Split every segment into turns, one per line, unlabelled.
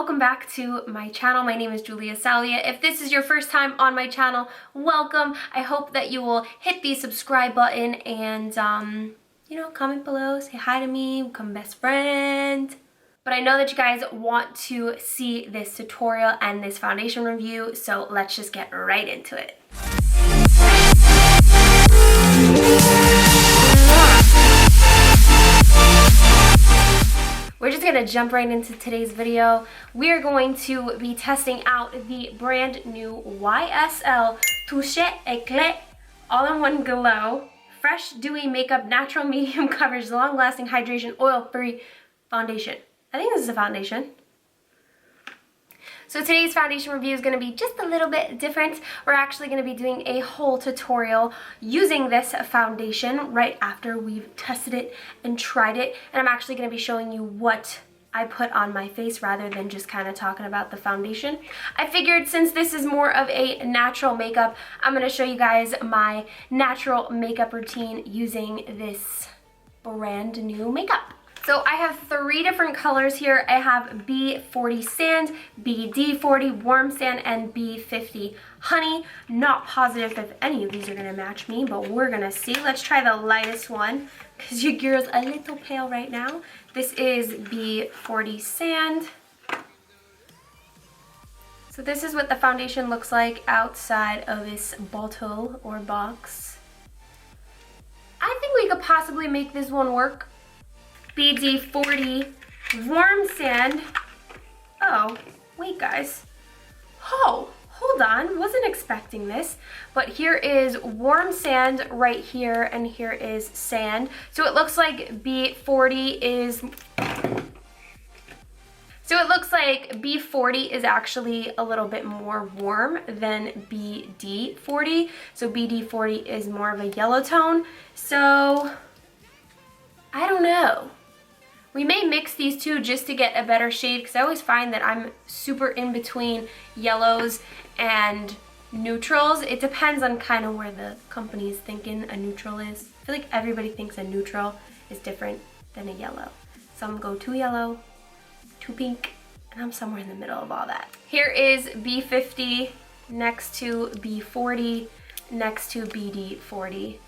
welcome back to my channel. My name is Julia Salvia. If this is your first time on my channel, welcome. I hope that you will hit the subscribe button and, comment below, say hi to me, become best friend. But I know that you guys want to see this tutorial and this foundation review, so let's just get right into it. We're just gonna jump right into today's video. We are going to be testing out the brand new YSL Touche Eclat All-in-One Glow Fresh Dewy Makeup Natural Medium Coverage Long-Lasting Hydration Oil-Free Foundation. I think this is a foundation. So today's foundation review is going to be just a little bit different. We're actually going to be doing a whole tutorial using this foundation right after we've tested it and tried it. And I'm actually going to be showing you what I put on my face rather than just kind of talking about the foundation. I figured since this is more of a natural makeup, I'm going to show you guys my natural makeup routine using this brand new makeup. So I have 3 different colors here. I have B40 Sand, BD40 Warm Sand, and B50 Honey. Not positive if any of these are gonna match me, but we're gonna see. Let's try the lightest one, because your girl's a little pale right now. This is B40 Sand. So this is what the foundation looks like outside of this bottle or box. I think we could possibly make this one work. BD40 Warm Sand. Oh, wait guys. Oh, hold on, wasn't expecting this. But here is warm sand right here, and here is sand. So it looks like B40 is actually a little bit more warm than BD40. So BD40 is more of a yellow tone. So I don't know. We may mix these two just to get a better shade, because I always find that I'm super in between yellows and neutrals. It depends on kind of where the company is thinking a neutral is. I feel like everybody thinks a neutral is different than a yellow. Some go too yellow, too pink, and I'm somewhere in the middle of all that. Here is B50 next to B40 next to BD40.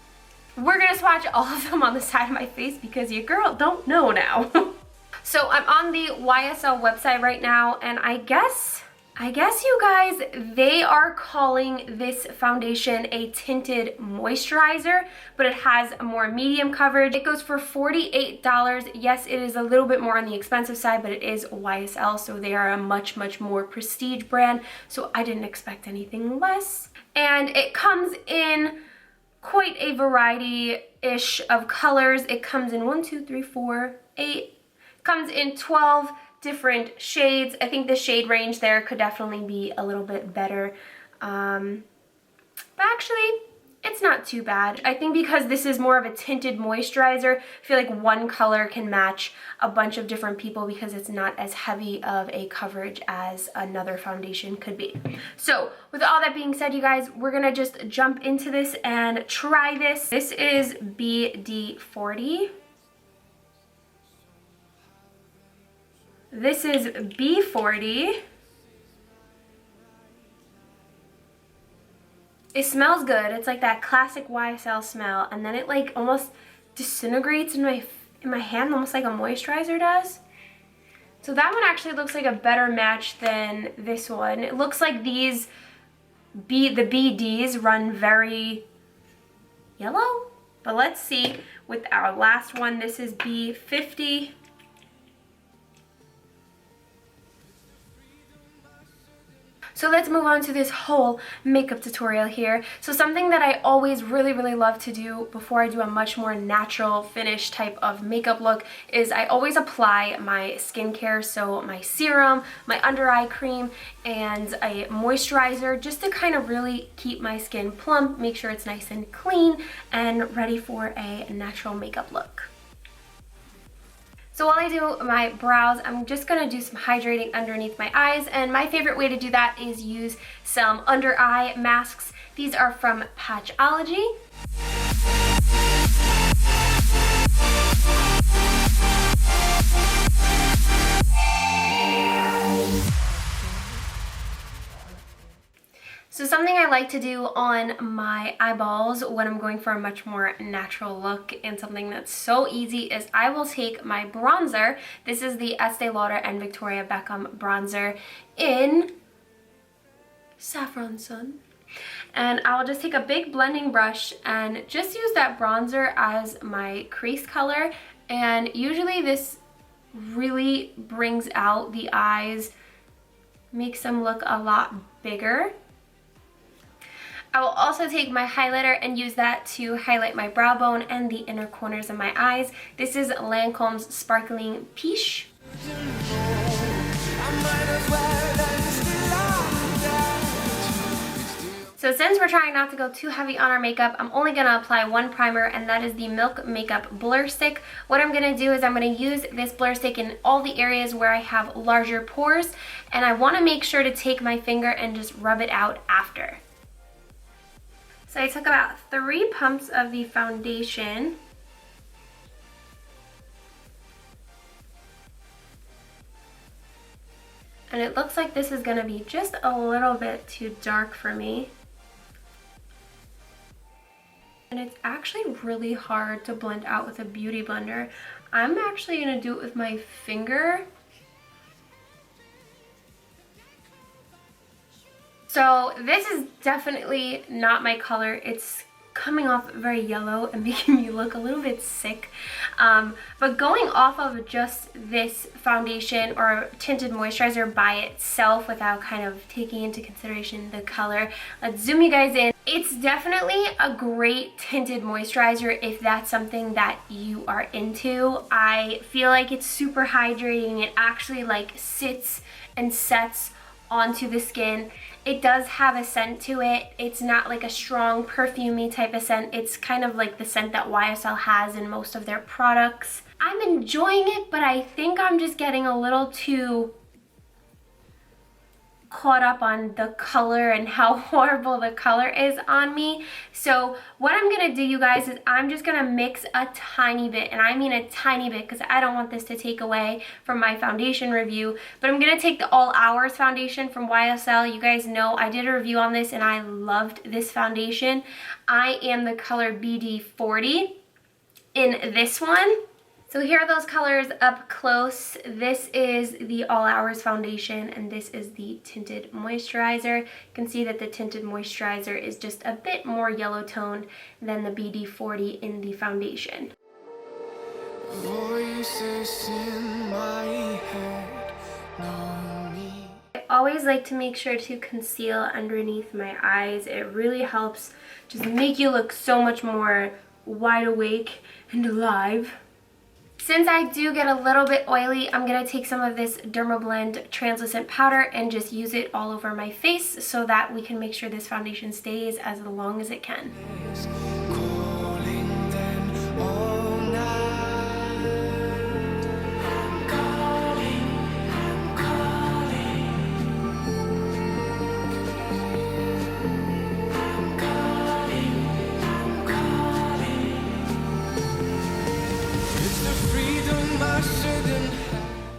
We're gonna swatch all of them on the side of my face because your girl don't know now. So I'm on the YSL website right now, and I guess you guys, they are calling this foundation a tinted moisturizer, but it has more medium coverage. It goes for $48. Yes, it is a little bit more on the expensive side, but it is YSL, so they are a much more prestige brand, so I didn't expect anything less. And it comes in quite a variety-ish of colors. It comes in 1, 2, 3, 4, 8. Comes in 12 different shades. I think the shade range there could definitely be a little bit better. But actually, it's not too bad. I think because this is more of a tinted moisturizer, I feel like one color can match a bunch of different people because it's not as heavy of a coverage as another foundation could be. So with all that being said, you guys, we're gonna just jump into this and try this. This is BD40. This is B40. It smells good. It's like that classic YSL smell, and then it like almost disintegrates in my hand, almost like a moisturizer does. So that one actually looks like a better match than this one. It looks like the BDs run very yellow, but let's see with our last one. This is B50. So let's move on to this whole makeup tutorial here. So something that I always really love to do before I do a much more natural finish type of makeup look is I always apply my skincare, so my serum, my under eye cream, and a moisturizer, just to kind of really keep my skin plump, make sure it's nice and clean and ready for a natural makeup look. So while I do my brows, I'm just going to do some hydrating underneath my eyes, and my favorite way to do that is use some under eye masks. These are from Patchology. So something I like to do on my eyeballs when I'm going for a much more natural look and something that's so easy is I will take my bronzer. This is the Estee Lauder and Victoria Beckham bronzer in Saffron Sun. And I'll just take a big blending brush and just use that bronzer as my crease color. And usually this really brings out the eyes, makes them look a lot bigger. I will also take my highlighter and use that to highlight my brow bone and the inner corners of my eyes. This is Lancome's Sparkling Peach. So since we're trying not to go too heavy on our makeup, I'm only going to apply one primer, and that is the Milk Makeup Blur Stick. What I'm going to do is I'm going to use this blur stick in all the areas where I have larger pores, and I want to make sure to take my finger and just rub it out after. So I took about 3 pumps of the foundation. And it looks like this is going to be just a little bit too dark for me. And it's actually really hard to blend out with a beauty blender. I'm actually going to do it with my finger. So this is definitely not my color. It's coming off very yellow and making me look a little bit sick. But going off of just this foundation or tinted moisturizer by itself without kind of taking into consideration the color, let's zoom you guys in. It's definitely a great tinted moisturizer if that's something that you are into. I feel like it's super hydrating. It actually like sits and sets onto the skin. It does have a scent to it. It's not like a strong perfumey type of scent. It's kind of like the scent that YSL has in most of their products. I'm enjoying it, but I think I'm just getting a little too caught up on the color and how horrible the color is on me. So what I'm gonna do, you guys, is I'm just gonna mix a tiny bit, and I mean a tiny bit because I don't want this to take away from my foundation review, but I'm gonna take the All Hours foundation from YSL. You guys know I did a review on this and I loved this foundation. I am the color BD40 in this one. So here are those colors up close. This is the All Hours foundation and this is the Tinted Moisturizer. You can see that the Tinted Moisturizer is just a bit more yellow toned than the BD40 in the foundation. Voices in my head, know me. I always like to make sure to conceal underneath my eyes. It really helps just make you look so much more wide awake and alive. Since I do get a little bit oily, I'm going to take some of this Dermablend translucent powder and just use it all over my face so that we can make sure this foundation stays as long as it can.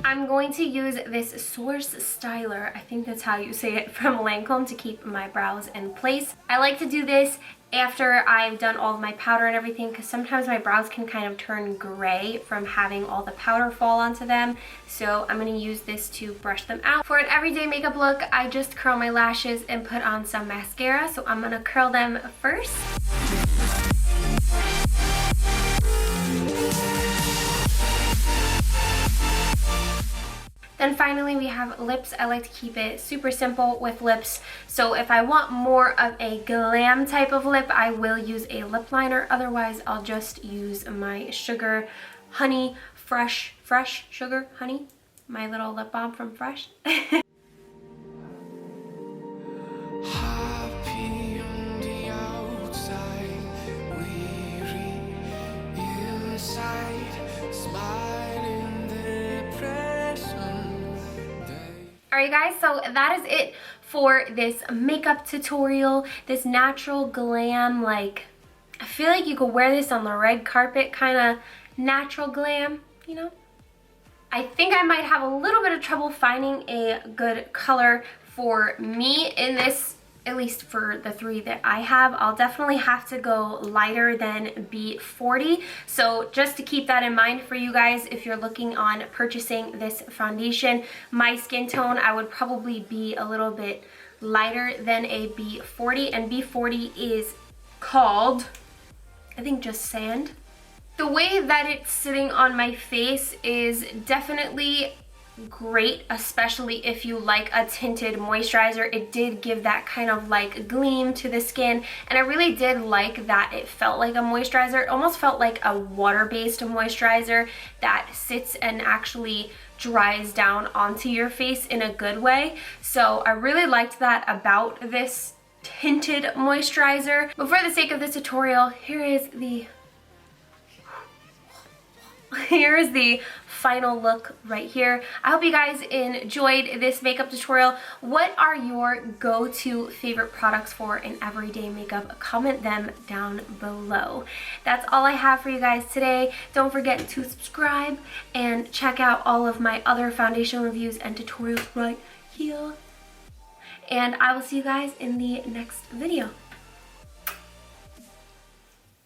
I'm going to use this Source Styler, I think that's how you say it, from Lancome to keep my brows in place. I like to do this after I've done all of my powder and everything because sometimes my brows can kind of turn gray from having all the powder fall onto them. So I'm going to use this to brush them out. For an everyday makeup look, I just curl my lashes and put on some mascara. So I'm going to curl them first. Then finally we have lips. I like to keep it super simple with lips. So if I want more of a glam type of lip, I will use a lip liner. Otherwise, I'll just use my Sugar Honey Fresh Sugar Honey, my little lip balm from Fresh. Alright guys, so that is it for this makeup tutorial, this natural glam, like, I feel like you could wear this on the red carpet, kind of natural glam, you know? I think I might have a little bit of trouble finding a good color for me in this at least for the 3 that I have, I'll definitely have to go lighter than B40. So just to keep that in mind for you guys, if you're looking on purchasing this foundation, my skin tone, I would probably be a little bit lighter than a B40, and B40 is called, I think, just Sand. The way that it's sitting on my face is definitely great, especially if you like a tinted moisturizer. It did give that kind of like gleam to the skin, and I really did like that it felt like a moisturizer. It almost felt like a water-based moisturizer that sits and actually dries down onto your face in a good way. So I really liked that about this tinted moisturizer. But for the sake of this tutorial, here is the final look right here. I hope you guys enjoyed this makeup tutorial. What are your go-to favorite products for an everyday makeup? Comment them down below. That's all I have for you guys today. Don't forget to subscribe and check out all of my other foundation reviews and tutorials right here. And I will see you guys in the next video.